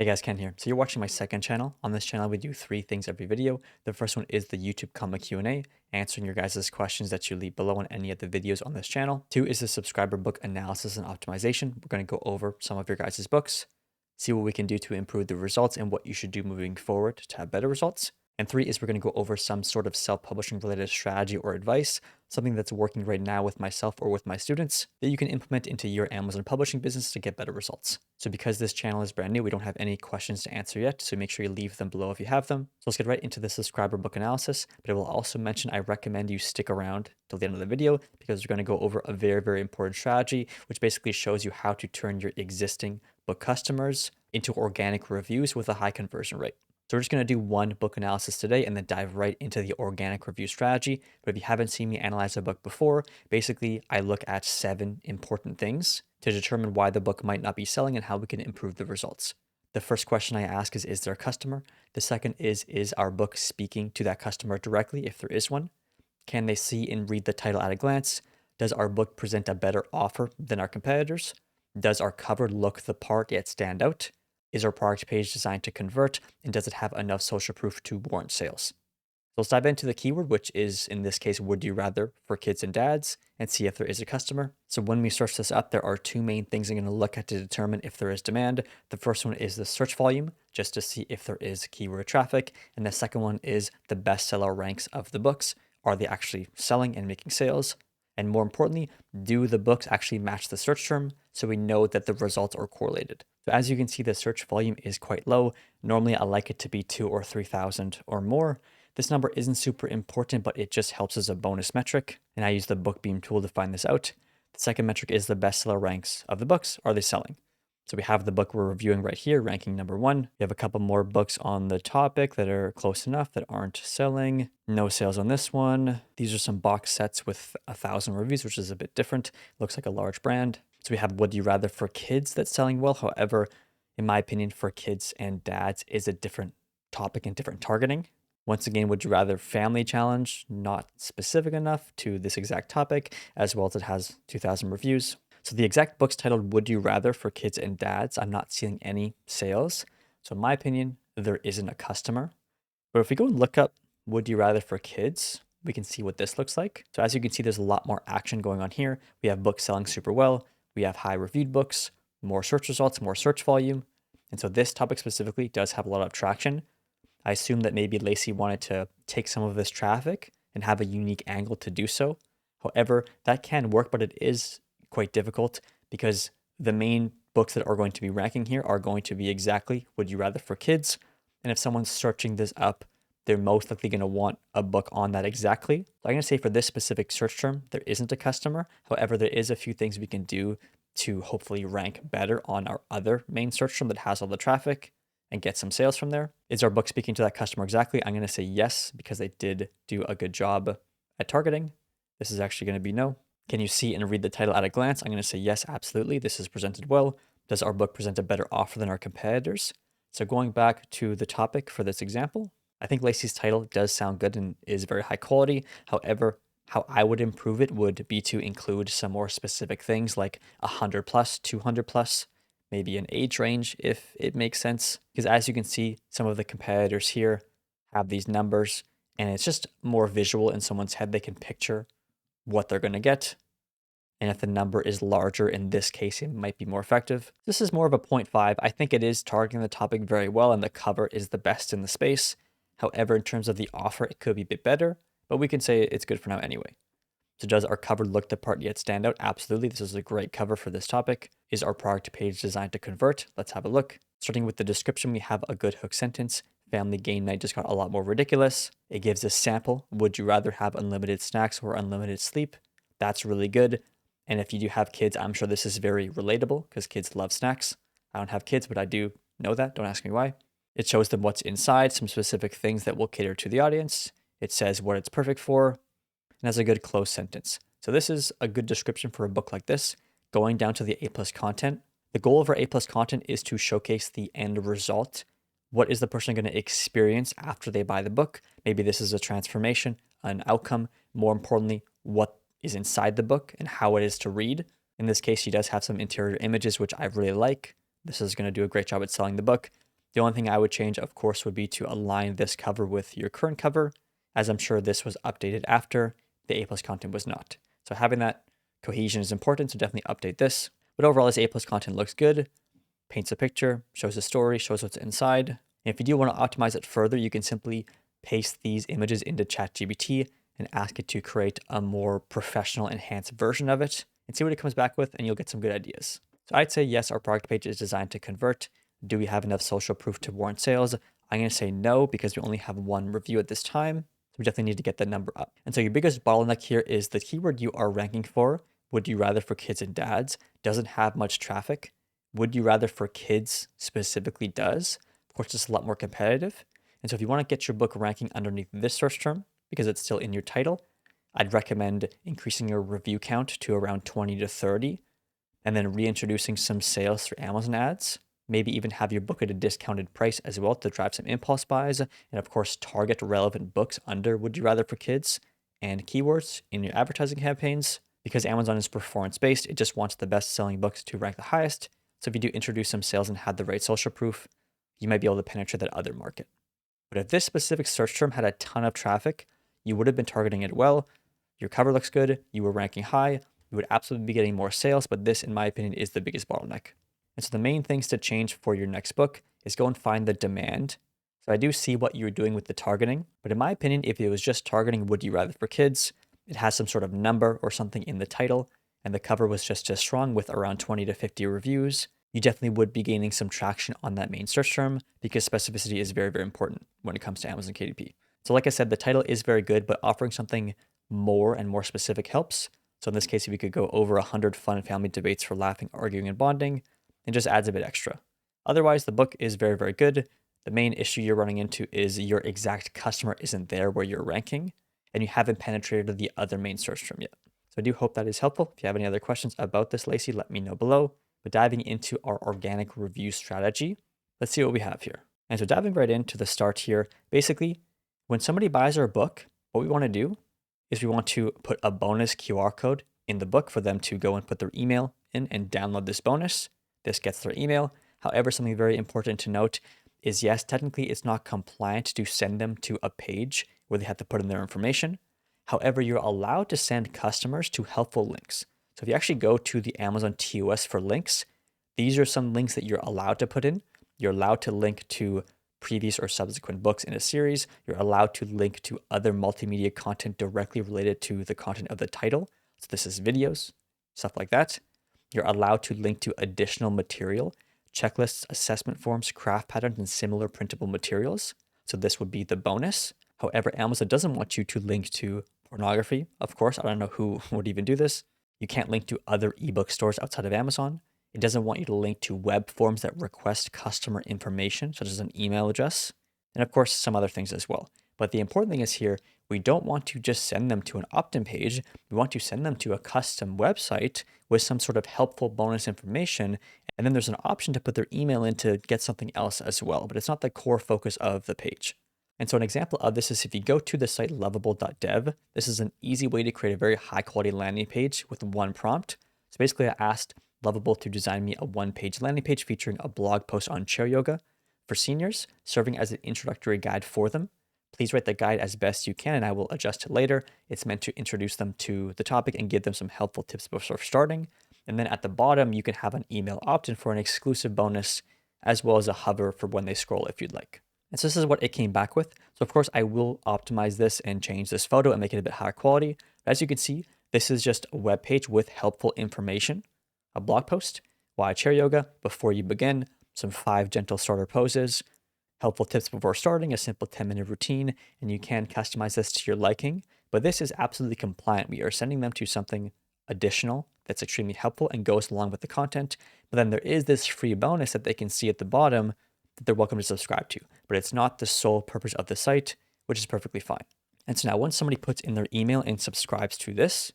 Hey guys, Ken here. So you're watching my second channel. On this channel, we do three things every video. The first one is the YouTube comment Q&A, answering your guys' questions that you leave below on any of the videos on this channel. Two is the subscriber book analysis and optimization. We're going to go over some of your guys' books, see what we can do to improve the results and what you should do moving forward to have better results. And three is we're going to go over some sort of self-publishing related strategy or advice, something that's working right now with myself or with my students that you can implement into your Amazon publishing business to get better results. So because this channel is brand new, we don't have any questions to answer yet. So make sure you leave them below if you have them. So let's get right into the subscriber book analysis. But I will also mention I recommend you stick around till the end of the video because we're going to go over a very, very important strategy, which basically shows you how to turn your existing book customers into organic reviews with a high conversion rate. So we're just going to do one book analysis today and then dive right into the organic review strategy. But if you haven't seen me analyze a book before, basically I look at 7 important things to determine why the book might not be selling and how we can improve the results. The first question I ask is there a customer? The second is our book speaking to that customer directly if there is one? Can they see and read the title at a glance? Does our book present a better offer than our competitors? Does our cover look the part yet stand out? Is our product page designed to convert? And does it have enough social proof to warrant sales? So let's dive into the keyword, which is in this case, would you rather for kids and dads, and see if there is a customer. So when we search this up, there are 2 main things I'm going to look at to determine if there is demand. The first one is the search volume, just to see if there is keyword traffic. And the second one is the bestseller ranks of the books. Are they actually selling and making sales? And more importantly, do the books actually match the search term so we know that the results are correlated? So as you can see, the search volume is quite low. Normally, I like it to be 2 or 3,000 or more. This number isn't super important, but it just helps as a bonus metric. And I use the BookBeam tool to find this out. The second metric is the bestseller ranks of the books. Are they selling? So we have the book we're reviewing right here, ranking number 1. We have a couple more books on the topic that are close enough that aren't selling. No sales on this one. These are some box sets with 1,000 reviews, which is a bit different. Looks like a large brand. So we have Would You Rather for kids that's selling well. However, in my opinion, for kids and dads is a different topic and different targeting. Once again, Would You Rather Family Challenge, not specific enough to this exact topic, as well as it has 2,000 reviews. So the exact book's titled Would You Rather for kids and dads. I'm not seeing any sales. So in my opinion, there isn't a customer. But if we go and look up Would You Rather for kids, we can see what this looks like. So as you can see, there's a lot more action going on here. We have books selling super well. We have high reviewed books, more search results, more search volume. And so this topic specifically does have a lot of traction. I assume that maybe Lacey wanted to take some of this traffic and have a unique angle to do so. However, that can work, but it is quite difficult because the main books that are going to be ranking here are going to be exactly Would You Rather for kids. And if someone's searching this up, they're most likely going to want a book on that exactly. So I'm going to say for this specific search term, there isn't a customer. However, there is a few things we can do to hopefully rank better on our other main search term that has all the traffic and get some sales from there. Is our book speaking to that customer exactly? I'm going to say yes, because they did do a good job at targeting. This is actually going to be no. Can you see and read the title at a glance? I'm going to say yes, absolutely. This is presented well. Does our book present a better offer than our competitors? So going back to the topic for this example, I think Lacey's title does sound good and is very high quality. However, how I would improve it would be to include some more specific things like 100 plus, 200 plus, maybe an age range if it makes sense. Because as you can see, some of the competitors here have these numbers and it's just more visual in someone's head. They can picture what they're going to get. And if the number is larger, in this case, it might be more effective. This is more of a 0.5. I think it is targeting the topic very well and the cover is the best in the space. However, in terms of the offer, it could be a bit better, but we can say it's good for now anyway. So does our cover look the part yet stand out? Absolutely. This is a great cover for this topic. Is our product page designed to convert? Let's have a look. Starting with the description, we have a good hook sentence. Family game night just got a lot more ridiculous. It gives a sample. Would you rather have unlimited snacks or unlimited sleep? That's really good. And if you do have kids, I'm sure this is very relatable because kids love snacks. I don't have kids, but I do know that. Don't ask me why. It shows them what's inside, some specific things that will cater to the audience. It says what it's perfect for, and has a good close sentence. So this is a good description for a book like this. Going down to the A+ content. The goal of our A+ content is to showcase the end result. What is the person going to experience after they buy the book? Maybe this is a transformation, an outcome. More importantly, what is inside the book and how it is to read. In this case, she does have some interior images, which I really like. This is going to do a great job at selling the book. The only thing I would change, of course, would be to align this cover with your current cover, as I'm sure this was updated after the A plus content was not. So having that cohesion is important, so definitely update this. But overall, this A plus content looks good, paints a picture, shows a story, shows what's inside. And if you do want to optimize it further, you can simply paste these images into ChatGPT and ask it to create a more professional, enhanced version of it and see what it comes back with, and you'll get some good ideas. So I'd say yes, our product page is designed to convert. Do we have enough social proof to warrant sales? I'm going to say no because we only have one review at this time. So we definitely need to get the number up. And so your biggest bottleneck here is the keyword you are ranking for. Would you rather for kids and dads? Doesn't have much traffic. Would you rather for kids specifically does? Of course, it's a lot more competitive. And so if you want to get your book ranking underneath this search term, because it's still in your title, I'd recommend increasing your review count to around 20 to 30, and then reintroducing some sales through Amazon ads. Maybe even have your book at a discounted price as well to drive some impulse buys. And of course, target relevant books under Would You Rather for Kids and keywords in your advertising campaigns. Because Amazon is performance based, it just wants the best selling books to rank the highest. So if you do introduce some sales and have the right social proof, you might be able to penetrate that other market. But if this specific search term had a ton of traffic, you would have been targeting it well. Your cover looks good, you were ranking high, you would absolutely be getting more sales, but this, in my opinion, is the biggest bottleneck. And so the main things to change for your next book is go and find the demand. So I do see what you're doing with the targeting, but in my opinion, if it was just targeting Would You Rather for Kids, it has some sort of number or something in the title, and the cover was just as strong with around 20 to 50 reviews, you definitely would be gaining some traction on that main search term because specificity is very, very important when it comes to Amazon KDP. So like I said, the title is very good, but offering something more and more specific helps. So in this case, if we could go over 100 fun family debates for laughing, arguing, and bonding, it just adds a bit extra. Otherwise, the book is very, very good. The main issue you're running into is your exact customer isn't there where you're ranking, and you haven't penetrated the other main search term yet. So I do hope that is helpful. If you have any other questions about this, Lacey, let me know below. But diving into our organic review strategy, let's see what we have here. And so diving right into the start here, basically, when somebody buys our book, what we want to do is we want to put a bonus QR code in the book for them to go and put their email in and download this bonus. This gets their email. However, something very important to note is yes, technically it's not compliant to send them to a page where they have to put in their information. However, you're allowed to send customers to helpful links. So if you actually go to the Amazon TOS for links, these are some links that you're allowed to put in. You're allowed to link to previous or subsequent books in a series. You're allowed to link to other multimedia content directly related to the content of the title. So this is videos, stuff like that. You're allowed to link to additional material, checklists, assessment forms, craft patterns, and similar printable materials. So this would be the bonus. However, Amazon doesn't want you to link to pornography. Of course, I don't know who would even do this. You can't link to other ebook stores outside of Amazon. It doesn't want you to link to web forms that request customer information, such as an email address, and of course, some other things as well. But the important thing is here, we don't want to just send them to an opt-in page. We want to send them to a custom website with some sort of helpful bonus information. And then there's an option to put their email in to get something else as well, but it's not the core focus of the page. And so an example of this is if you go to the site lovable.dev, this is an easy way to create a very high quality landing page with one prompt. So basically I asked Lovable to design me a one-page landing page featuring a blog post on chair yoga for seniors, serving as an introductory guide for them. Please write the guide as best you can and I will adjust it later. It's meant to introduce them to the topic and give them some helpful tips before starting. And then at the bottom, you can have an email opt-in for an exclusive bonus, as well as a hover for when they scroll if you'd like. And so this is what it came back with. So of course I will optimize this and change this photo and make it a bit higher quality. But as you can see, this is just a web page with helpful information, a blog post, why chair yoga, before you begin, some 5 gentle starter poses, helpful tips before starting, a simple 10-minute routine, and you can customize this to your liking. But this is absolutely compliant. We are sending them to something additional that's extremely helpful and goes along with the content. But then there is this free bonus that they can see at the bottom that they're welcome to subscribe to, but it's not the sole purpose of the site, which is perfectly fine. And so now once somebody puts in their email and subscribes to this,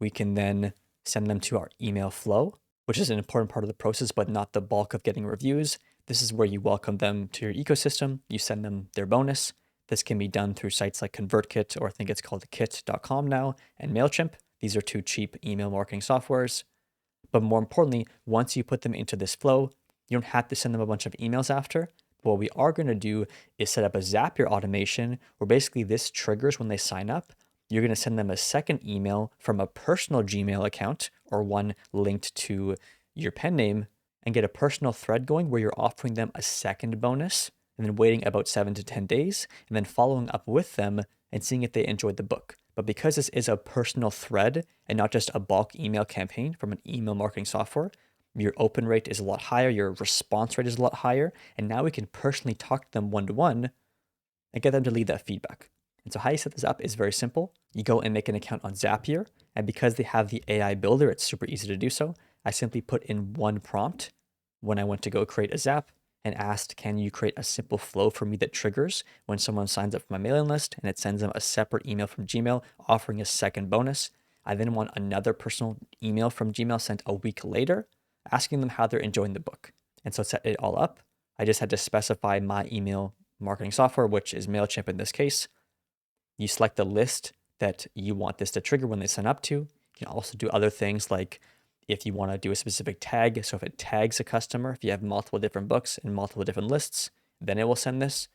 we can then send them to our email flow, which is an important part of the process, but not the bulk of getting reviews. This is where you welcome them to your ecosystem. You send them their bonus. This can be done through sites like ConvertKit, or I think it's called kit.com now, and MailChimp. These are 2 cheap email marketing softwares. But more importantly, once you put them into this flow, you don't have to send them a bunch of emails after, What we are going to do is set up a Zapier automation where basically this triggers when they sign up. You're going to send them a second email from a personal Gmail account or one linked to your pen name and get a personal thread going where you're offering them a second bonus and then waiting about 7 to 10 days and then following up with them and seeing if they enjoyed the book. But because this is a personal thread and not just a bulk email campaign from an email marketing software, your open rate is a lot higher, your response rate is a lot higher, and now we can personally talk to them one to one and get them to leave that feedback. And so how you set this up is very simple. You go and make an account on Zapier, and because they have the AI builder, it's super easy to do so. I simply put in one prompt when I went to go create a Zap and asked, can you create a simple flow for me that triggers when someone signs up for my mailing list and it sends them a separate email from Gmail offering a second bonus. I then want another personal email from Gmail sent a week later asking them how they're enjoying the book. And so set it all up. I just had to specify my email marketing software, which is MailChimp in this case. You select the list that you want this to trigger when they sign up to. You can also do other things like if you want to do a specific tag. So if it tags a customer, if you have multiple different books and multiple different lists, then it will send this.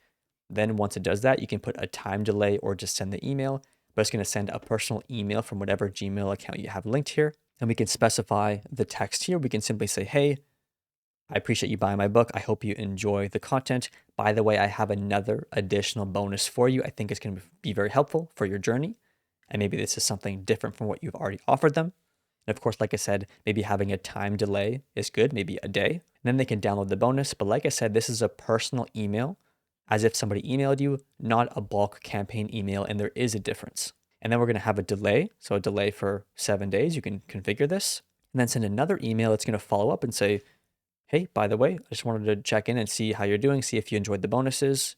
Then once it does that, you can put a time delay or just send the email, but it's going to send a personal email from whatever Gmail account you have linked here. And we can specify the text here. We can simply say, hey, I appreciate you buying my book. I hope you enjoy the content. By the way, I have another additional bonus for you. I think it's going to be very helpful for your journey. And maybe this is something different from what you've already offered them. And of course, like I said, maybe having a time delay is good, maybe a day. And then they can download the bonus. But like I said, this is a personal email, as if somebody emailed you, not a bulk campaign email. And there is a difference. And then we're going to have a delay. So a delay for 7 days. You can configure this and then send another email. It's going to follow up and say, hey, by the way, I just wanted to check in and see how you're doing, see if you enjoyed the bonuses,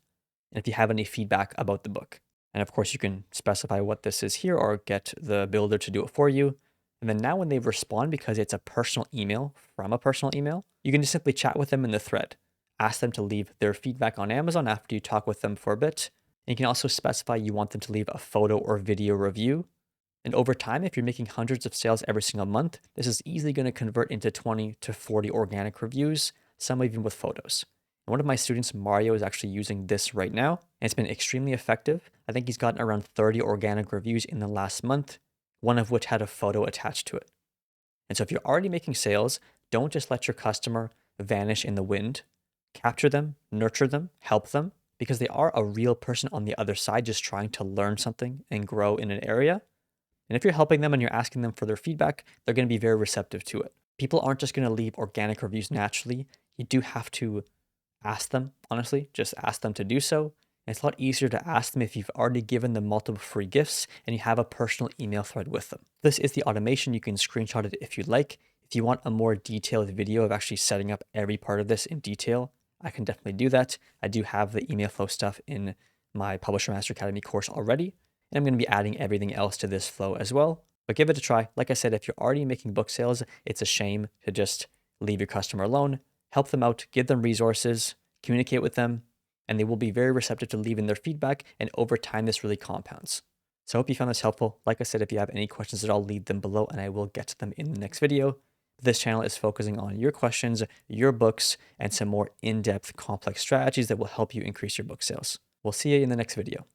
and if you have any feedback about the book. And of course, you can specify what this is here or get the builder to do it for you. And then now when they respond, because it's a personal email from a personal email, you can just simply chat with them in the thread. Ask them to leave their feedback on Amazon after you talk with them for a bit. And you can also specify you want them to leave a photo or video review. And over time, if you're making hundreds of sales every single month, this is easily going to convert into 20 to 40 organic reviews, some even with photos. And one of my students, Mario, is actually using this right now, and it's been extremely effective. I think he's gotten around 30 organic reviews in the last month, one of which had a photo attached to it. And so if you're already making sales, don't just let your customer vanish in the wind. Capture them, nurture them, help them, because they are a real person on the other side just trying to learn something and grow in an area. And if you're helping them and you're asking them for their feedback, they're going to be very receptive to it. People aren't just going to leave organic reviews naturally. You do have to ask them, honestly, just ask them to do so. And it's a lot easier to ask them if you've already given them multiple free gifts and you have a personal email thread with them. This is the automation. You can screenshot it if you'd like. If you want a more detailed video of actually setting up every part of this in detail, I can definitely do that. I do have the email flow stuff in my Publisher Master Academy course already. And I'm going to be adding everything else to this flow as well. But give it a try. Like I said, if you're already making book sales, it's a shame to just leave your customer alone. Help them out, give them resources, communicate with them, and they will be very receptive to leaving their feedback. And over time, this really compounds. So I hope you found this helpful. Like I said, if you have any questions at all, leave them below and I will get to them in the next video. This channel is focusing on your questions, your books, and some more in-depth complex strategies that will help you increase your book sales. We'll see you in the next video.